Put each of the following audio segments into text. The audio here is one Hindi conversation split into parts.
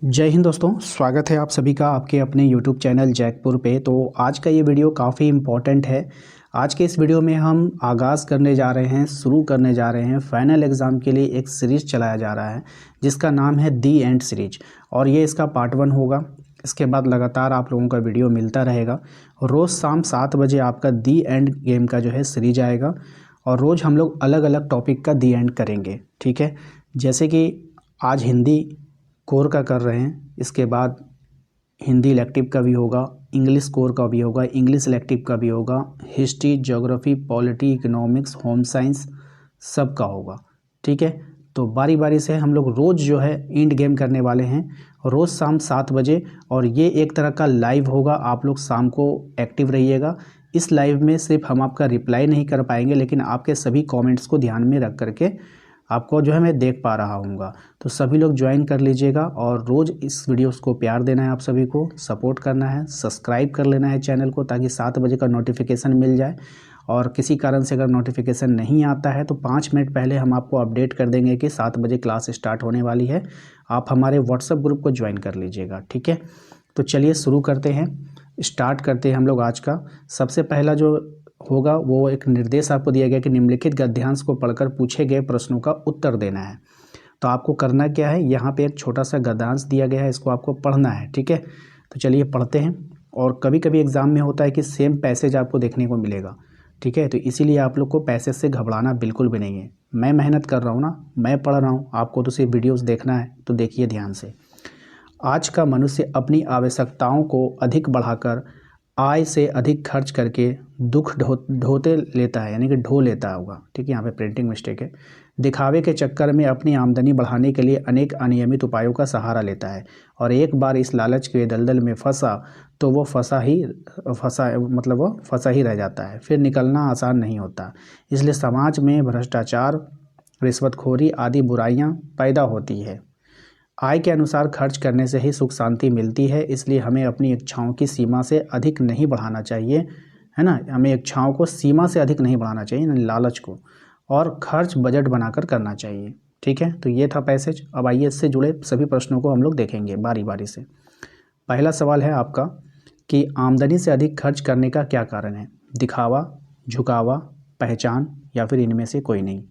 जय हिंद दोस्तों, स्वागत है आप सभी का आपके अपने YouTube चैनल जैकपुर पे। तो आज का ये वीडियो काफ़ी इम्पोर्टेंट है। आज के इस वीडियो में हम आगाज़ करने जा रहे हैं, शुरू करने जा रहे हैं फाइनल एग्ज़ाम के लिए एक सीरीज़ चलाया जा रहा है जिसका नाम है दी एंड सीरीज। और ये इसका पार्ट 1 होगा। इसके बाद लगातार आप लोगों का वीडियो मिलता रहेगा। रोज़ शाम 7 बजे आपका दी एंड गेम का जो है सीरीज आएगा और रोज़ हम लोग अलग अलग टॉपिक का दी एंड करेंगे। ठीक है, जैसे कि आज हिंदी कोर का कर रहे हैं, इसके बाद हिंदी इलेक्टिव का भी होगा, इंग्लिश कोर का भी होगा, इंग्लिश इलेक्टिव का भी होगा, history, geography, polity, economics, home science सब का होगा। ठीक है, तो बारी बारी से हम लोग रोज़ जो है एंड गेम करने वाले हैं, रोज़ शाम 7 बजे। और ये एक तरह का लाइव होगा, आप लोग शाम को एक्टिव रहिएगा। इस लाइव में सिर्फ हम आपका रिप्लाई नहीं कर पाएंगे, लेकिन आपके सभी कमेंट्स को ध्यान में रख करके आपको जो है मैं देख पा रहा हूँगा। तो सभी लोग ज्वाइन कर लीजिएगा और रोज़ इस वीडियोस को प्यार देना है, आप सभी को सपोर्ट करना है, सब्सक्राइब कर लेना है चैनल को ताकि 7 बजे का नोटिफिकेशन मिल जाए। और किसी कारण से अगर नोटिफिकेशन नहीं आता है तो 5 मिनट पहले हम आपको अपडेट कर देंगे कि 7 बजे क्लास स्टार्ट होने वाली है। आप हमारे व्हाट्सएप ग्रुप को ज्वाइन कर लीजिएगा। ठीक है, तो चलिए शुरू करते हैं, स्टार्ट करते हैं हम लोग आज का। सबसे पहला जो होगा वो एक निर्देश आपको दिया गया कि निम्नलिखित गद्यांश को पढ़कर पूछे गए प्रश्नों का उत्तर देना है। तो आपको करना क्या है, यहाँ पे एक छोटा सा गद्यांश दिया गया है, इसको आपको पढ़ना है। ठीक है, तो चलिए पढ़ते हैं। और कभी कभी एग्ज़ाम में होता है कि सेम पैसेज आपको देखने को मिलेगा। ठीक है, तो इसीलिए आप लोग को पैसेज से घबराना बिल्कुल भी नहीं है। मैं मेहनत कर रहा हूँ ना, मैं पढ़ रहा हूँ, आपको तो सिर्फ वीडियोज़ देखना है। तो देखिए ध्यान से। आज का मनुष्य अपनी आवश्यकताओं को अधिक बढ़ाकर आय से अधिक खर्च करके दुख ढोते लेता है, यानी कि ढो लेता होगा। ठीक है, यहाँ पे प्रिंटिंग मिस्टेक है। दिखावे के चक्कर में अपनी आमदनी बढ़ाने के लिए अनेक अनियमित उपायों का सहारा लेता है और एक बार इस लालच के दलदल में फंसा तो वो फंसा ही रह जाता है। फिर निकलना आसान नहीं होता। इसलिए समाज में भ्रष्टाचार, रिश्वतखोरी आदि बुराइयां पैदा होती है। आय के अनुसार खर्च करने से ही सुख शांति मिलती है। इसलिए हमें अपनी इच्छाओं की सीमा से अधिक नहीं बढ़ाना चाहिए, है ना। हमें इच्छाओं को सीमा से अधिक नहीं बढ़ाना चाहिए, यानी लालच को, और खर्च बजट बनाकर करना चाहिए। ठीक है, तो ये था पैसेज। अब आइए इससे जुड़े सभी प्रश्नों को हम लोग देखेंगे बारी बारी से। पहला सवाल है आपका कि आमदनी से अधिक खर्च करने का क्या कारण है? दिखावा, झुकावा, पहचान या फिर इनमें से कोई नहीं।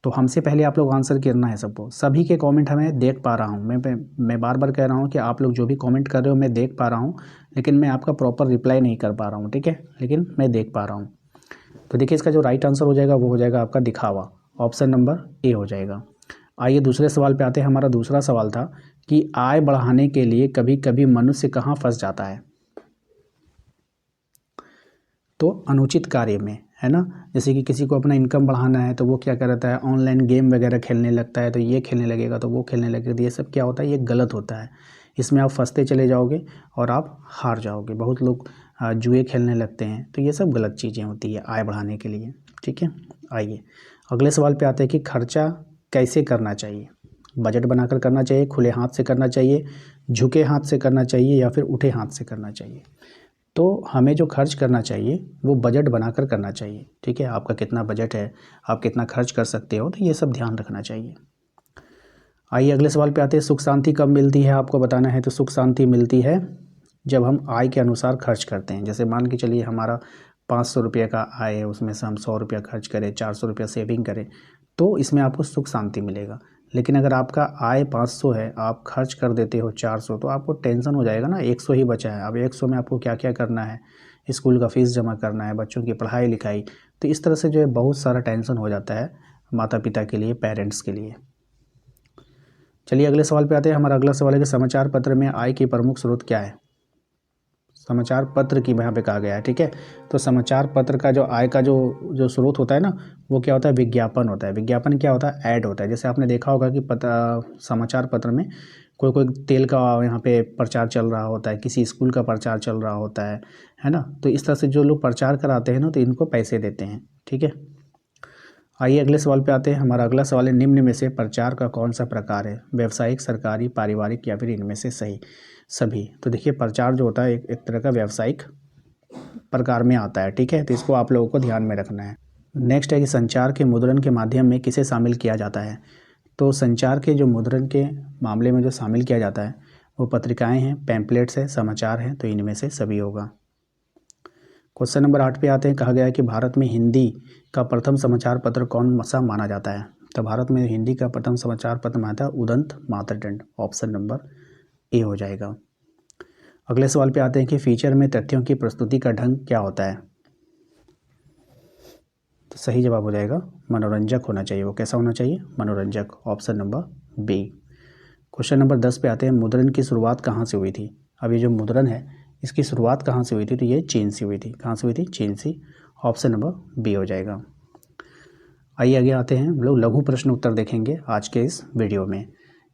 तो हमसे पहले आप लोग आंसर करना है सबको। सभी के कमेंट हमें देख पा रहा हूँ, मैं बार बार कह रहा हूँ कि आप लोग जो भी कमेंट कर रहे हो मैं देख पा रहा हूँ, लेकिन मैं आपका प्रॉपर रिप्लाई नहीं कर पा रहा हूँ। ठीक है, लेकिन मैं देख पा रहा हूँ। तो देखिए इसका जो राइट आंसर हो जाएगा वो हो जाएगा आपका दिखावा, ऑप्शन नंबर ए हो जाएगा। आइए दूसरे सवाल पे आते हैं। हमारा दूसरा सवाल था कि आय बढ़ाने के लिए कभी कभी मनुष्य कहाँ फंस जाता है? तो अनुचित कार्य में, है ना। जैसे कि किसी को अपना इनकम बढ़ाना है तो वो क्या करता है, ऑनलाइन गेम वगैरह खेलने लगता है, तो ये खेलने लगेगा तो वो खेलने लगेगा। तो ये सब क्या होता है, ये गलत होता है। इसमें आप फंसते चले जाओगे और आप हार जाओगे। बहुत लोग जुए खेलने लगते हैं, तो ये सब गलत चीज़ें होती है आय बढ़ाने के लिए। ठीक है, आइए अगले सवाल पे आते हैं कि खर्चा कैसे करना चाहिए? बजट बनाकर करना चाहिए, खुले हाथ से करना चाहिए, झुके हाथ से करना चाहिए या फिर उठे हाथ से करना चाहिए? तो हमें जो खर्च करना चाहिए वो बजट बनाकर करना चाहिए। ठीक है, आपका कितना बजट है, आप कितना खर्च कर सकते हो, तो ये सब ध्यान रखना चाहिए। आइए अगले सवाल पे आते हैं। सुख शांति कब मिलती है आपको बताना है। तो सुख शांति मिलती है जब हम आय के अनुसार खर्च करते हैं। जैसे मान के चलिए हमारा 500 रुपये का आय है, उसमें से हम 100 रुपया खर्च करें, 400 रुपया सेविंग करें, तो इसमें आपको सुख शांति मिलेगा। लेकिन अगर आपका आय 500 है, आप खर्च कर देते हो 400, तो आपको टेंशन हो जाएगा ना। 100 ही बचा है, अब 100 में आपको क्या क्या करना है, स्कूल का फीस जमा करना है, बच्चों की पढ़ाई लिखाई, तो इस तरह से जो है बहुत सारा टेंशन हो जाता है माता पिता के लिए, पेरेंट्स के लिए। चलिए अगले सवाल पे आते हैं। हमारा अगला सवाल है कि समाचार पत्र में आय की प्रमुख स्रोत क्या है? समाचार पत्र की यहाँ पे कहा गया है। ठीक है, तो समाचार पत्र का जो आय का जो स्रोत होता है ना, वो क्या होता है, विज्ञापन होता है। विज्ञापन क्या होता है, ऐड होता है। जैसे आपने देखा होगा कि समाचार पत्र में कोई कोई तेल का यहाँ पे प्रचार चल रहा होता है, किसी स्कूल का प्रचार चल रहा होता है ना। तो इस तरह से जो लोग प्रचार कराते हैं ना, तो इनको पैसे देते हैं। ठीक है, आइए अगले सवाल पे आते हैं। हमारा अगला सवाल है निम्न में से प्रचार का कौन सा प्रकार है? व्यावसायिक, सरकारी, पारिवारिक या फिर इनमें से सभी। तो देखिए प्रचार जो होता है एक तरह का व्यावसायिक प्रकार में आता है। ठीक है, तो इसको आप लोगों को ध्यान में रखना है। नेक्स्ट है कि संचार के मुद्रण के माध्यम में किसे शामिल किया जाता है? तो संचार के जो मुद्रण के मामले में जो शामिल किया जाता है वो पत्रिकाएं हैं, पैम्पलेट्स हैं, समाचार हैं, तो इनमें से सभी होगा। क्वेश्चन नंबर 8 पे आते हैं। कहा गया है कि भारत में हिंदी का प्रथम समाचार पत्र कौन सा माना जाता है? तो भारत में हिंदी का प्रथम समाचार पत्र माना था उदंत मातृदंड। ऑप्शन नंबर ए हो जाएगा। अगले सवाल पे आते हैं कि फीचर में तथ्यों की प्रस्तुति का ढंग क्या होता है? तो सही जवाब हो जाएगा मनोरंजक होना चाहिए। वो कैसा होना चाहिए? मनोरंजक। Option number B. Question number 10 पे आते हैं। मुद्रण की शुरुआत कहाँ से हुई थी? अब ये जो मुद्रण है इसकी शुरुआत कहाँ से हुई थी? तो ये चीन से हुई थी। कहाँ से हुई थी? चीन से। ऑप्शन नंबर बी हो जाएगा। आइए आगे आते हैं। हम लोग लघु प्रश्न उत्तर देखेंगे आज के इस वीडियो में।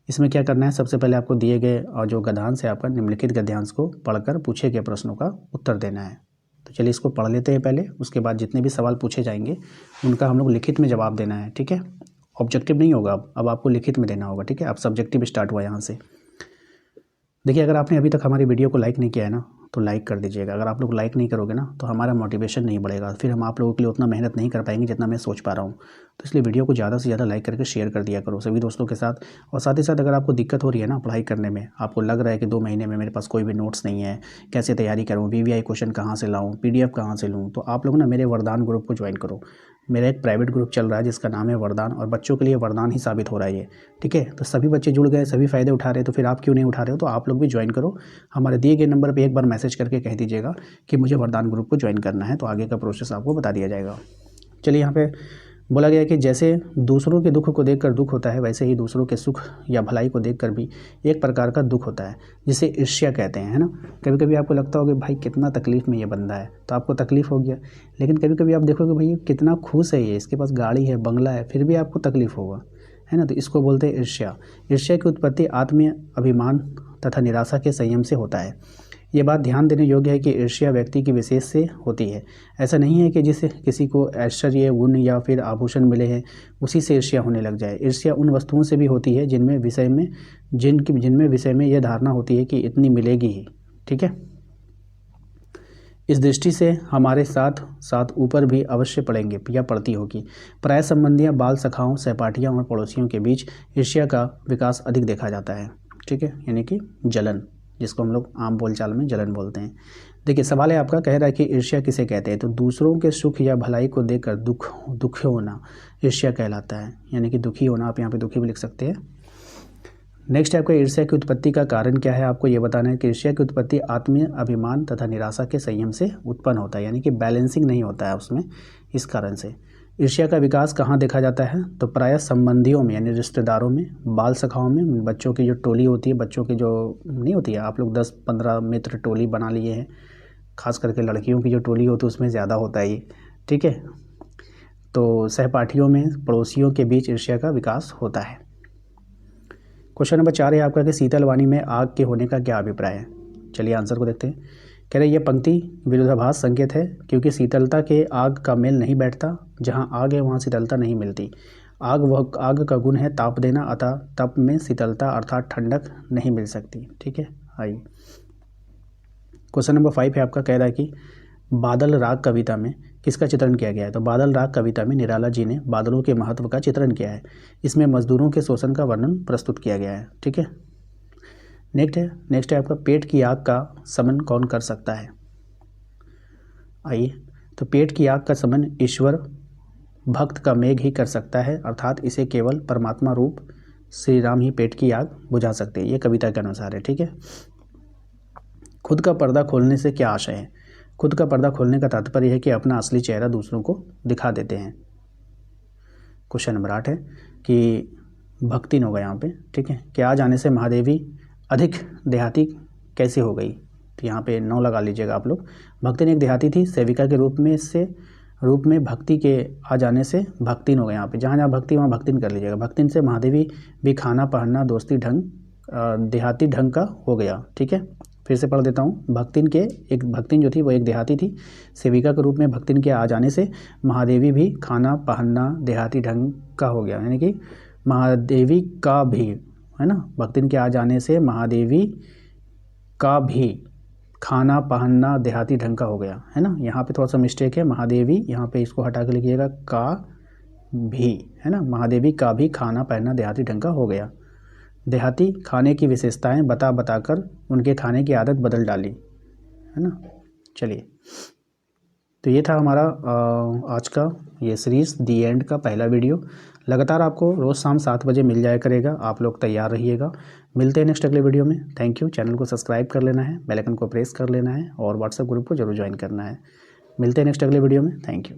इसमें क्या करना है, सबसे पहले आपको दिए गए और जो गद्यांश है आपका निम्नलिखित गद्यांश को पढ़कर पूछे गए प्रश्नों का उत्तर देना है। तो चलिए इसको पढ़ लेते हैं पहले, उसके बाद जितने भी सवाल पूछे जाएंगे उनका हम लोग लिखित में जवाब देना है। ठीक है, ऑब्जेक्टिव नहीं होगा, अब आपको लिखित में देना होगा। ठीक है, अब सब्जेक्टिव स्टार्ट हुआ यहाँ से। देखिए, अगर आपने अभी तक हमारी वीडियो को लाइक नहीं किया है ना तो लाइक कर दीजिएगा। अगर आप लोग लाइक नहीं करोगे ना तो हमारा मोटिवेशन नहीं बढ़ेगा, फिर हम आप लोगों के लिए उतना मेहनत नहीं कर पाएंगे जितना मैं सोच पा रहा हूँ। तो इसलिए वीडियो को ज़्यादा से ज़्यादा लाइक करके शेयर कर दिया करो सभी दोस्तों के साथ। और साथ ही साथ अगर आपको दिक्कत हो रही है ना पढ़ाई करने में, आपको लग रहा है कि 2 महीने में मेरे पास कोई भी नोट्स नहीं है, कैसे तैयारी करूँ, VVI क्वेश्चन कहाँ से लाऊँ, PDF कहाँ से लूँ, तो आप लोग ना मेरे वरदान ग्रुप को ज्वाइन करो। मेरा एक प्राइवेट ग्रुप चल रहा है जिसका नाम है वरदान, और बच्चों के लिए वरदान ही साबित हो रहा है ये। ठीक है, तो सभी बच्चे जुड़ गए, सभी फ़ायदे उठा रहे हैं, तो फिर आप क्यों नहीं उठा रहे हो? तो आप लोग भी ज्वाइन करो। हमारे दिए गए नंबर पे एक बार मैसेज करके कह दीजिएगा कि मुझे वरदान ग्रुप को ज्वाइन करना है, तो आगे का प्रोसेस आपको बता दिया जाएगा। चलिए, यहाँ पे बोला गया है कि जैसे दूसरों के दुख को देखकर दुख होता है, वैसे ही दूसरों के सुख या भलाई को देखकर भी एक प्रकार का दुख होता है, जिसे ईर्ष्या कहते हैं, है ना। कभी कभी आपको लगता होगा भाई कितना तकलीफ़ में ये बंदा है, तो आपको तकलीफ़ हो गया। लेकिन कभी कभी आप देखोगे भाई कितना खुश है ये, इसके पास गाड़ी है, बंगला है, फिर भी आपको तकलीफ़ होगा, है ना। तो इसको बोलते हैं ईर्ष्या। ईर्ष्या की उत्पत्ति आत्मीय अभिमान तथा निराशा के संयम से होता है। ये बात ध्यान देने योग्य है कि ईर्ष्या व्यक्ति की विशेष से होती है। ऐसा नहीं है कि जिसे किसी को ऐश्वर्य, गुण या फिर आभूषण मिले हैं उसी से ईर्ष्या होने लग जाए। ईर्ष्या उन वस्तुओं से भी होती है जिनमें विषय में यह धारणा होती है कि इतनी मिलेगी ही। ठीक है, इस दृष्टि से हमारे साथ साथ ऊपर भी अवश्य पड़ेंगे या पड़ती होगी। प्राय संबंधियाँ, बाल सखाओं, सहपाठियों और पड़ोसियों के बीच ईर्ष्या का विकास अधिक देखा जाता है। ठीक है, यानी कि जलन, जिसको हम लोग आम बोलचाल में जलन बोलते हैं। देखिए, सवाल है आपका, कह रहा है कि ईर्ष्या किसे कहते हैं? तो दूसरों के सुख या भलाई को देखकर दुखी होना ईर्ष्या कहलाता है, यानी कि दुखी होना। आप यहाँ पे दुखी भी लिख सकते हैं। नेक्स्ट है आपका ईर्ष्या की उत्पत्ति का कारण क्या है? आपको ये बताना है कि ईर्ष्या की उत्पत्ति आत्मीय अभिमान तथा निराशा के संयम से उत्पन्न होता है, यानी कि बैलेंसिंग नहीं होता है उसमें, इस कारण से। ईर्ष्या का विकास कहाँ देखा जाता है? तो प्रायः संबंधियों में, यानी रिश्तेदारों में, बाल सखाओं में, बच्चों की जो टोली होती है, बच्चों की जो नहीं होती है, आप लोग 10-15 मित्र टोली बना लिए हैं, खास करके लड़कियों की जो टोली होती है उसमें ज़्यादा होता है ये। ठीक है, तो सहपाठियों में, पड़ोसियों के बीच ईर्ष्या का विकास होता है। क्वेश्चन नंबर 4 है आपका कि शीतल वाणी में आग के होने का क्या अभिप्राय है? चलिए आंसर को देखते हैं। कह रहे ये पंक्ति विरोधाभास संकेत है, क्योंकि शीतलता के आग का मेल नहीं बैठता। जहाँ आग है वहाँ शीतलता नहीं मिलती। आग का गुण है ताप देना, अतः तप में शीतलता अर्थात ठंडक नहीं मिल सकती। ठीक है, आइए क्वेश्चन नंबर 5 है आपका। कह रहा है कि बादल राग कविता में किसका चित्रण किया गया है? तो बादल राग कविता में निराला जी ने बादलों के महत्व का चित्रण किया है। इसमें मजदूरों के शोषण का वर्णन प्रस्तुत किया गया है। ठीक है, नेक्स्ट है आपका पेट की आग का शमन कौन कर सकता है? आइए, तो पेट की आग का शमन ईश्वर भक्त का मेघ ही कर सकता है, अर्थात इसे केवल परमात्मा रूप श्री राम ही पेट की आग बुझा सकते हैं। ये कविता के अनुसार है। ठीक है, खुद का पर्दा खोलने से क्या आशय है? खुद का पर्दा खोलने का तात्पर्य है कि अपना असली चेहरा दूसरों को दिखा देते हैं। क्वेश्चन नंबर 8 है कि भक्ति न होगा यहाँ पे। ठीक है, कि आ जाने से महादेवी अधिक देहाती कैसे हो गई? तो यहाँ पे 9 लगा लीजिएगा आप लोग। भक्तिन एक देहाती थी, सेविका के रूप में भक्ति के आ जाने से भक्तिन हो गया। यहाँ पे जहाँ जहाँ भक्ति वहाँ भक्तिन कर लीजिएगा। भक्तिन से महादेवी भी खाना पहनना दोस्ती ढंग देहाती ढंग का हो गया। ठीक है, फिर से पढ़ देता हूँ। भक्तिन जो थी वो एक देहाती थी, सेविका के रूप में भक्तिन के आ जाने से महादेवी भी खाना पहनना देहाती ढंग का हो गया, यानी कि महादेवी का भी, है ना, भक्तिन के आ जाने से महादेवी का भी खाना पहनना देहाती ढंग का हो गया, है ना। यहाँ पे थोड़ा सा मिस्टेक है, महादेवी यहाँ पे इसको हटा के लिखिएगा का भी, है ना, महादेवी का भी खाना पहनना देहाती ढंग का हो गया। देहाती खाने की विशेषताएं बता बता कर उनके खाने की आदत बदल डाली, है ना। चलिए, तो ये था हमारा आज का ये सीरीज़ दी एंड का पहला वीडियो। लगातार आपको रोज़ शाम 7 बजे मिल जाया करेगा, आप लोग तैयार रहिएगा। मिलते हैं नेक्स्ट अगले वीडियो में। Thank you. चैनल को सब्सक्राइब कर लेना है, बेल आइकन को प्रेस कर लेना है और व्हाट्सएप ग्रुप को जरूर ज्वाइन करना है। मिलते हैं नेक्स्ट अगले वीडियो में। Thank you.